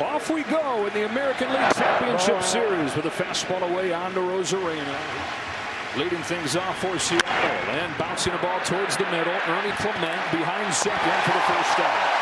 Off we go in the American League Championship Series with a fastball away on to Rosarena. Leading things off for Seattle and bouncing the ball towards the middle. Ernie Clement behind second for the first out.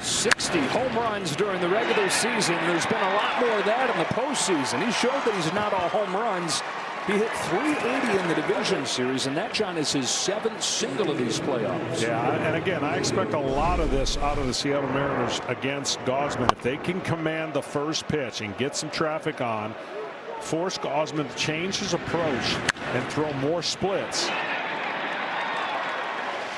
60 home runs during the regular season. There's been a lot more of that in the postseason. He showed that he's not all home runs. He hit 380 in the division series, and that, John, is his 7th single of these playoffs. Yeah, and again, I expect a lot of this out of the Seattle Mariners against Gausman. If they can command the first pitch and get some traffic on, force Gausman to change his approach and throw more splits.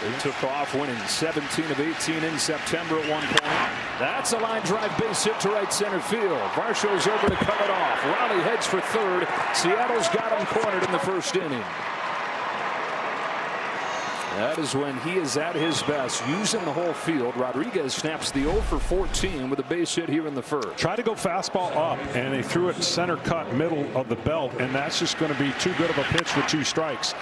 They took off, winning 17 of 18 in September at one point. That's a line drive base hit to right center field. Varsho's over to cut it off. Raleigh heads for third. Seattle's got him cornered in the first inning. That is when he is at his best, using the whole field. Rodriguez snaps the 0 for 14 with a base hit here in the first. Tried to go fastball up, and they threw it center cut, middle of the belt, and that's just going to be too good of a pitch with 2 strikes.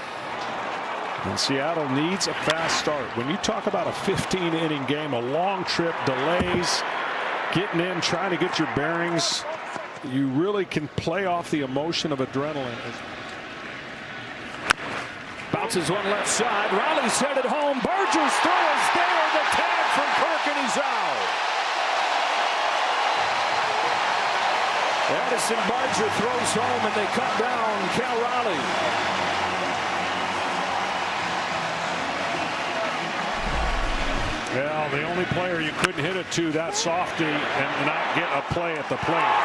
And Seattle needs a fast start. When you talk about a 15-inning game, a long trip, delays, getting in, trying to get your bearings, you really can play off the emotion of adrenaline. Bounces one left side. Raleigh's headed home. Barger's throw is there. The tag from Kirk, and he's out. Addison Barger throws home, and they cut down Cal Raleigh. Well, the only player you couldn't hit it to that softy and not get a play at the plate.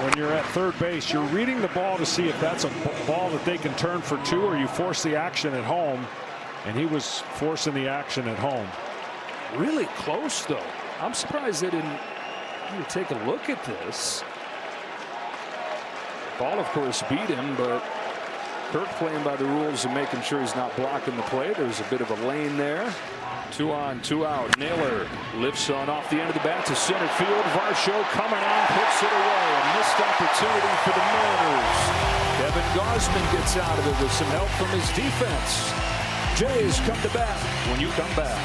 When you're at third base, you're reading the ball to see if that's a ball that they can turn for 2, or you force the action at home. And he was forcing the action at home. Really close, though. I'm surprised they didn't even take a look at this. Ball, of course, beat him, but Kirk playing by the rules and making sure he's not blocking the play. There's a bit of a lane there. 2 on, 2 out. Naylor lifts on off the end of the bat to center field. Varsho coming on, puts it away. A missed opportunity for the Mariners. Kevin Gausman gets out of it with some help from his defense. Jays come to bat when you come back.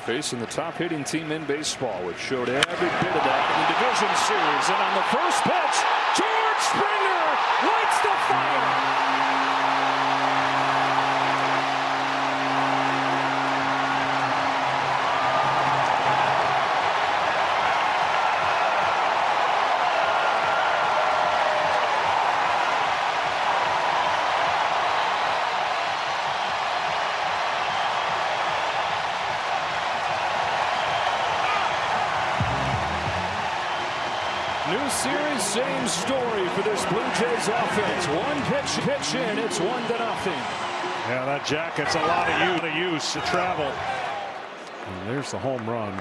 Facing the top hitting team in baseball, which showed every bit of that in the division series. And on the first pitch, George Springer lights the fire. New series, same story for this Blue Jays offense. One pitch in, it's 1-0. Yeah, that jacket's a lot of use to travel. And there's the home run.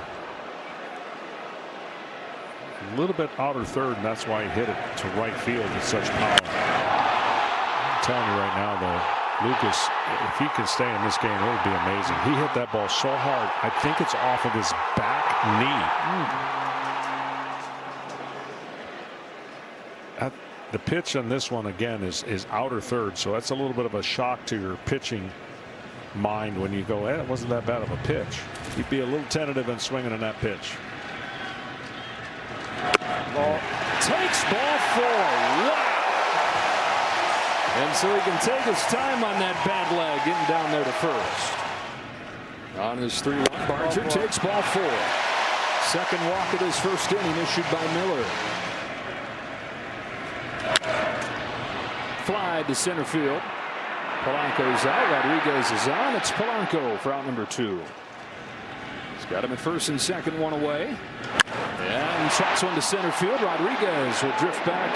A little bit outer third, and that's why he hit it to right field with such power. I'm telling you right now, though, Lucas, if he can stay in this game, it would be amazing. He hit that ball so hard, I think it's off of his back knee. The pitch on this one again is outer third, so that's a little bit of a shock to your pitching mind when you go, it wasn't that bad of a pitch. He'd be a little tentative in swinging on that pitch. Ball takes ball 4. Wow. And so he can take his time on that bad leg, getting down there to first. On his 3-1, Barger takes ball 4. Second walk of this first inning issued by Miller. Fly to center field. Polanco's out. Rodriguez is on. It's Polanco for out number 2. He's got him at first and second, 1 away. And shots one to center field. Rodriguez will drift back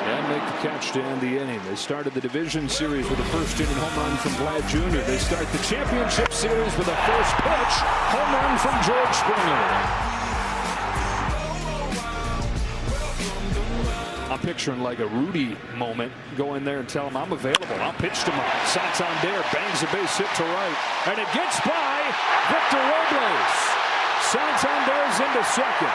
and make the catch to end the inning. They started the division series with a first inning home run from Vlad Jr. They start the championship series with a first pitch home run from George Springer. I'm picturing like a Rudy moment. Go in there and tell him I'm available. I'll pitch tomorrow. Santander bangs a base hit to right. And it gets by Victor Robles. Santander's into second.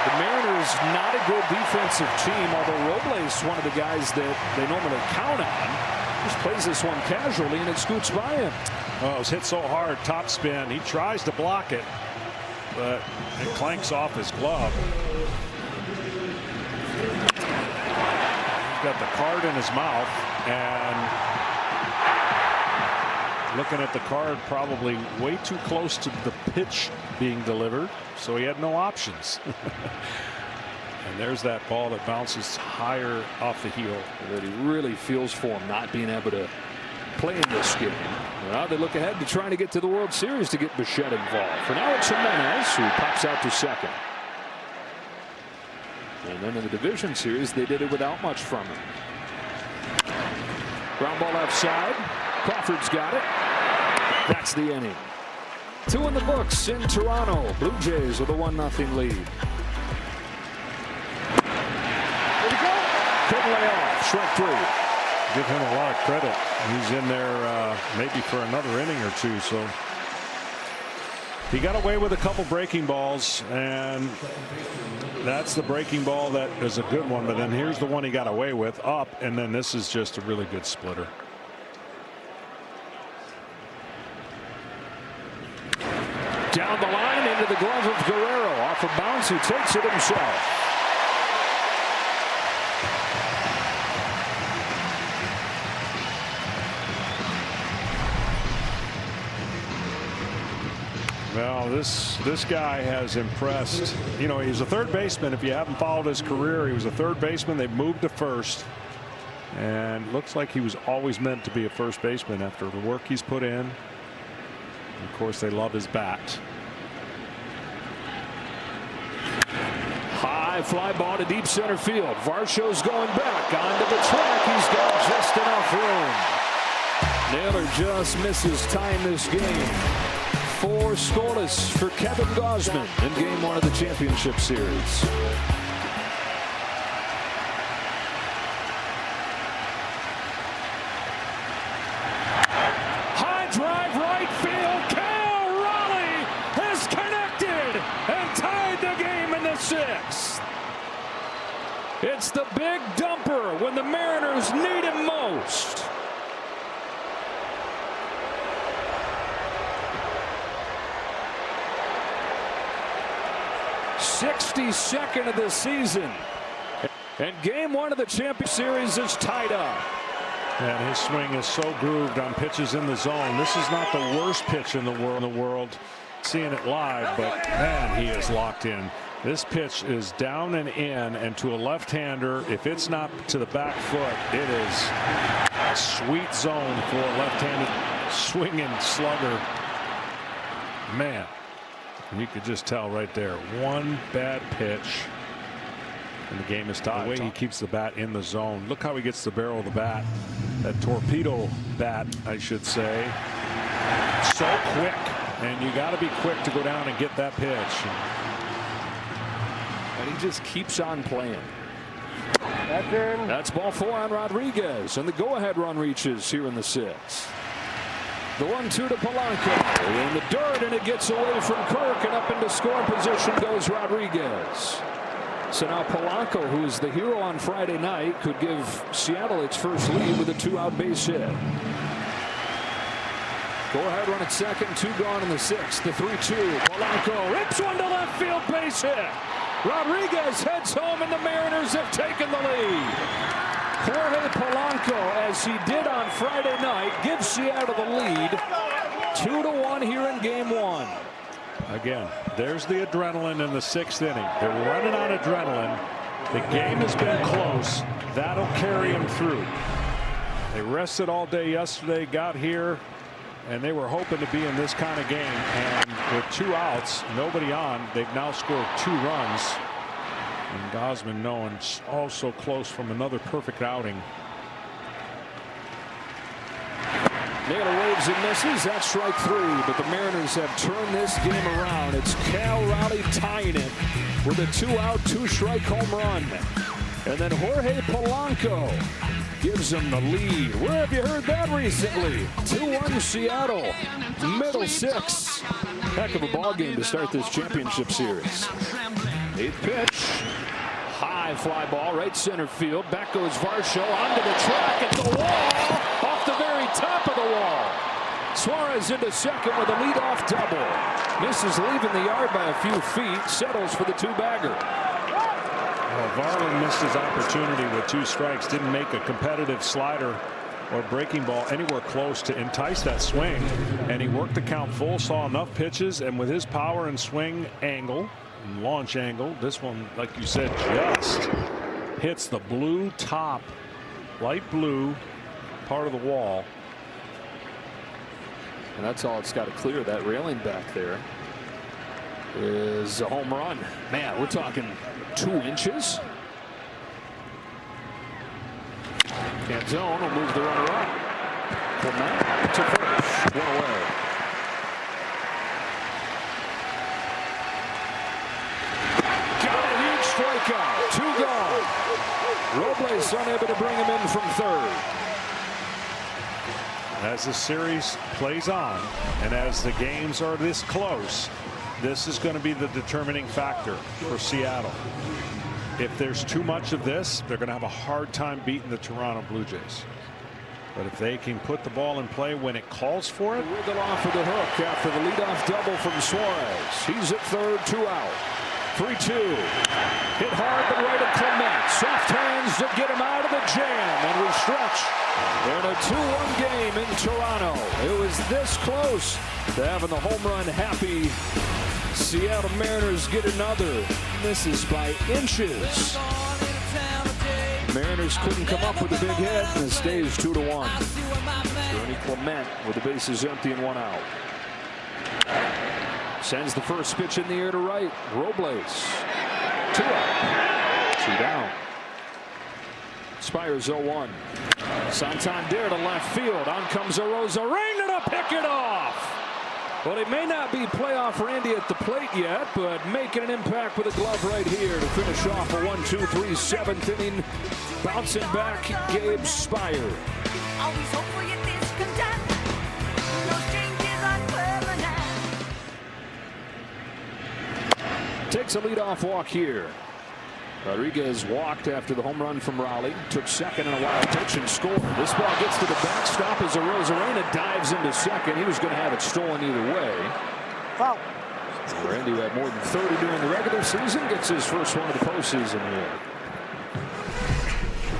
The Mariners not a good defensive team, although Robles one of the guys that they normally count on. Just plays this one casually, and it scoots by him. Oh, it was hit so hard, top spin. He tries to block it, but it clanks off his glove. He's got the card in his mouth, and looking at the card, probably way too close to the pitch being delivered, so he had no options. And there's that ball that bounces higher off the heel. That he really feels for him not being able to play in this game. Well, they look ahead to trying to get to the World Series to get Bichette involved. For now, it's Jimenez who pops out to second. And then in the division series, they did it without much from him. Ground ball left side. Crawford's got it. That's the inning. 2 in the books in Toronto. Blue Jays with a 1-0 lead. Couldn't lay off. Strike 3. Give him a lot of credit. He's in there maybe for another inning or two. So he got away with a couple breaking balls, and that's the breaking ball that is a good one. But then here's the one he got away with up, and then this is just a really good splitter. Down the line into the glove of Guerrero. Off a bounce, he takes it himself. Well, this guy has impressed. You know, he's a third baseman. If you haven't followed his career, he was a third baseman. They moved to first, and looks like he was always meant to be a first baseman after the work he's put in. Of course, they love his bat. High fly ball to deep center field. Varsho's going back onto the track. He's got just enough room. Naylor just misses time this game. 4 scoreless for Kevin Gausman in game 1 of the championship series. High drive right field. Cal Raleigh has connected and tied the game in the 6th. It's the big dumper when the Mariners need him most. 62nd of the season, and game 1 of the championship series is tied up. And his swing is so grooved on pitches in the zone. This is not the worst pitch in the world. Seeing it live, but man, he is locked in. This pitch is down and in, and to a left-hander, if it's not to the back foot, it is a sweet zone for a left-handed swinging slugger. Man. You could just tell right there, one bad pitch and the game is tied. The way he keeps the bat in the zone. Look how he gets the barrel of the bat. That torpedo bat, I should say. So quick, and you got to be quick to go down and get that pitch. And he just keeps on playing. That's ball 4 on Rodriguez, and the go-ahead run reaches here in the 6th. The 1-2 to Polanco in the dirt, and it gets away from Kirk, and up into scoring position goes Rodriguez. So now Polanco, who is the hero on Friday night, could give Seattle its first lead with a 2-out base hit. Go ahead run at second, 2 gone in the 6th. The 3-2. Polanco rips one to left field, base hit. Rodriguez heads home, and the Mariners have taken the lead. Jorge Polanco, as he did on Friday night, gives Seattle the lead 2-1 here in game 1. Again, there's the adrenaline in the 6th inning. They're running on adrenaline. The game has been close. That'll carry them through. They rested all day yesterday, got here, and they were hoping to be in this kind of game. And with 2 outs, nobody on, they've now scored 2 runs. And Gausman knowing all so close from another perfect outing. Naylor waves and misses. That's strike 3. But the Mariners have turned this game around. It's Cal Raleigh tying it with a 2-out, 2-strike home run. And then Jorge Polanco gives them the lead. Where have you heard that recently? 2-1 Seattle. Middle 6. Heck of a ball game to start this championship series. 8th pitch. High fly ball, right center field. Back goes Varsho onto the track at the wall. Off top of the wall. Suarez into second with a leadoff double. Misses leaving the yard by a few feet. Settles for the two-bagger. Well, Varland missed his opportunity with 2 strikes. Didn't make a competitive slider or breaking ball anywhere close to entice that swing. And he worked the count full, saw enough pitches, and with his power and swing angle and launch angle, this one, like you said, just hits the blue top, light blue part of the wall. And that's all it's got to clear. That railing back there is a home run. Man, we're talking 2 inches. Canzone will move the runner up. Clement to first. 1 away. Got a huge strikeout. 2 gone. Robles unable to bring him in from third. As the series plays on and as the games are this close, this is going to be the determining factor for Seattle. If there's too much of this, they're going to have a hard time beating the Toronto Blue Jays. But if they can put the ball in play when it calls for it. Wiggle off with the hook after the leadoff double from Suarez. He's at third, 2 out. 3-2. Hit hard but right at Clement. Soft hands to get him out of the jam. And we stretch. In a 2-1 game in Toronto. It was this close to having the home run happy Seattle Mariners get another. Misses by inches. Mariners couldn't come up with a big hit, and it stays 2-1. Ernie Clement with the bases empty and 1 out. Sends the first pitch in the air to right. Robles. 2 out. 2 down. Spires 0-1. Santander to left field. On comes Arozarena to pick it off. Well, it may not be playoff Randy at the plate yet, but making an impact with a glove right here to finish off a 1-2-3 7th inning. Bouncing back, Gabe Spire. Takes a leadoff walk here. Rodriguez walked after the home run from Raleigh. Took second in a wild pitch and scored. This ball gets to the backstop as Arozarena dives into second. He was going to have it stolen either way. Foul. Randy had more than 30 during the regular season. Gets his first one of the postseason here.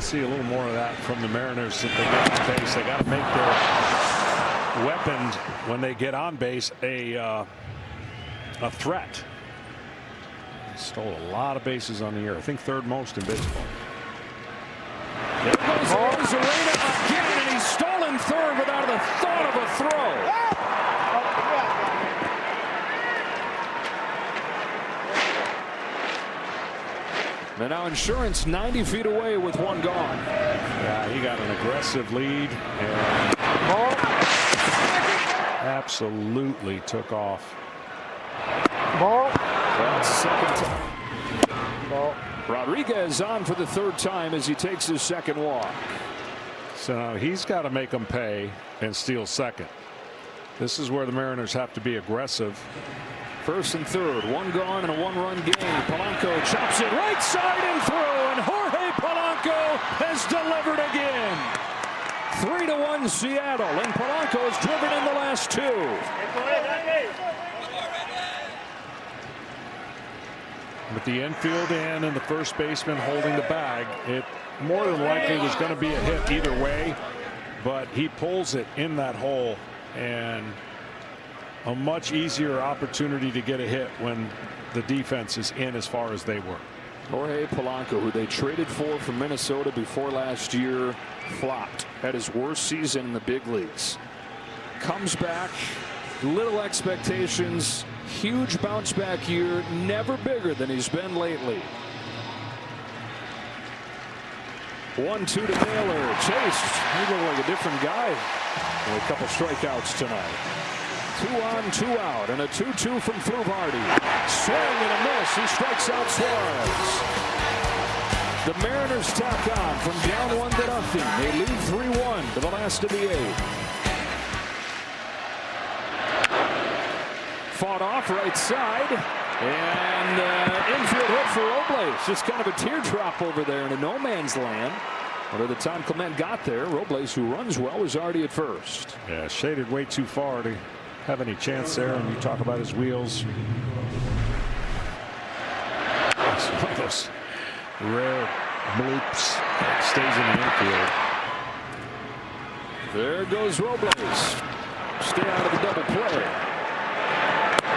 See a little more of that from the Mariners if they get on base. They got to make their weapons when they get on base a threat. Stole a lot of bases on the year. I think 3rd most in baseball. There goes Arozarena again, and he's stolen 3rd without the thought of a throw. And now Insurance 90 feet away with 1 gone. Yeah, he got an aggressive lead and absolutely took off. Ball. That's second time. Ball. Rodriguez on for the 3rd time as he takes his 2nd walk. So now he's got to make them pay and steal second. This is where the Mariners have to be aggressive. 1st and 3rd, 1 gone and a 1-run game. Polanco chops it right side and through, and Jorge Polanco has delivered again. 3-1 Seattle, and Polanco has driven in the last 2. With the infield in and the first baseman holding the bag, it more than likely was going to be a hit either way, but he pulls it in that hole, and a much easier opportunity to get a hit when the defense is in as far as they were. Jorge Polanco, who they traded for from Minnesota before last year, flopped. Had his worst season in the big leagues. Comes back, little expectations, huge bounce back year, never bigger than he's been lately. 1-2 to Naylor, chased. He looked like a different guy with a couple strikeouts tonight. 2 on, 2 out, and a 2-2 from Fluvardi. Swing and a miss. He strikes out Suarez. The Mariners tack on from down 1-0. They lead 3-1 to the last of the 8th. Fought off right side, and infield hit for Robles. Just kind of a teardrop over there in a no man's land. By the time Clement got there, Robles, who runs well, was already at first. Yeah, shaded way too far to have any chance there. And you talk about his wheels. It's one of those rare bloops that stays in the infield. There goes Robles. Stay out of the double play.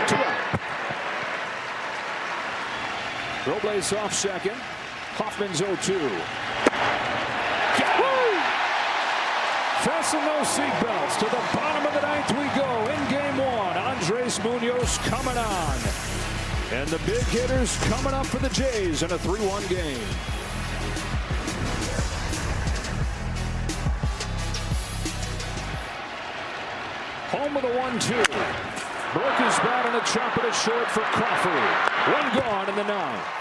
2 out. Robles off second. Hoffman's 0-2. Fasten those seatbelts. To the bottom of the ninth we go. In game 1, Andres Munoz coming on. And the big hitters coming up for the Jays in a 3-1 game. Home of the 1-2. Broke his bat and a chop it short for Crawford. 1 gone in the 9th.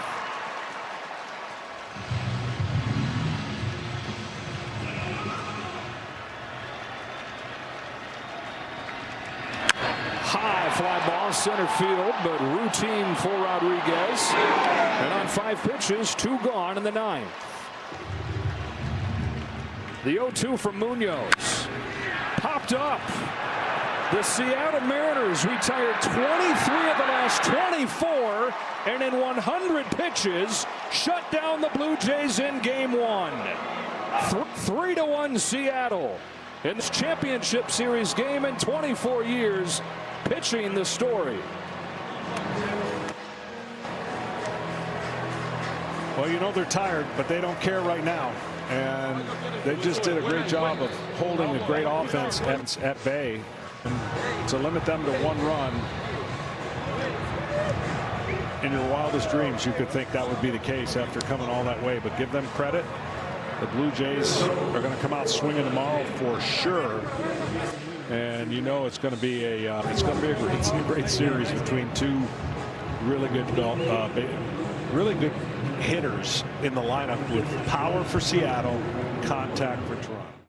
High fly ball center field, but routine for Rodriguez. And on 5 pitches, 2 gone in the 9th. The 0-2 from Munoz. Popped up. The Seattle Mariners retired 23 of the last 24, and in 100 pitches, shut down the Blue Jays in game 1. 3-1 Seattle in this championship series game in 24 years. Pitching the story. Well, you know they're tired, but they don't care right now. And they just did a great job of holding a great offense at bay. And to limit them to 1 run, in your wildest dreams, you could think that would be the case after coming all that way. But give them credit. The Blue Jays are going to come out swinging tomorrow for sure. And you know it's going to be a great series between 2 really good hitters in the lineup with power for Seattle, contact for Toronto.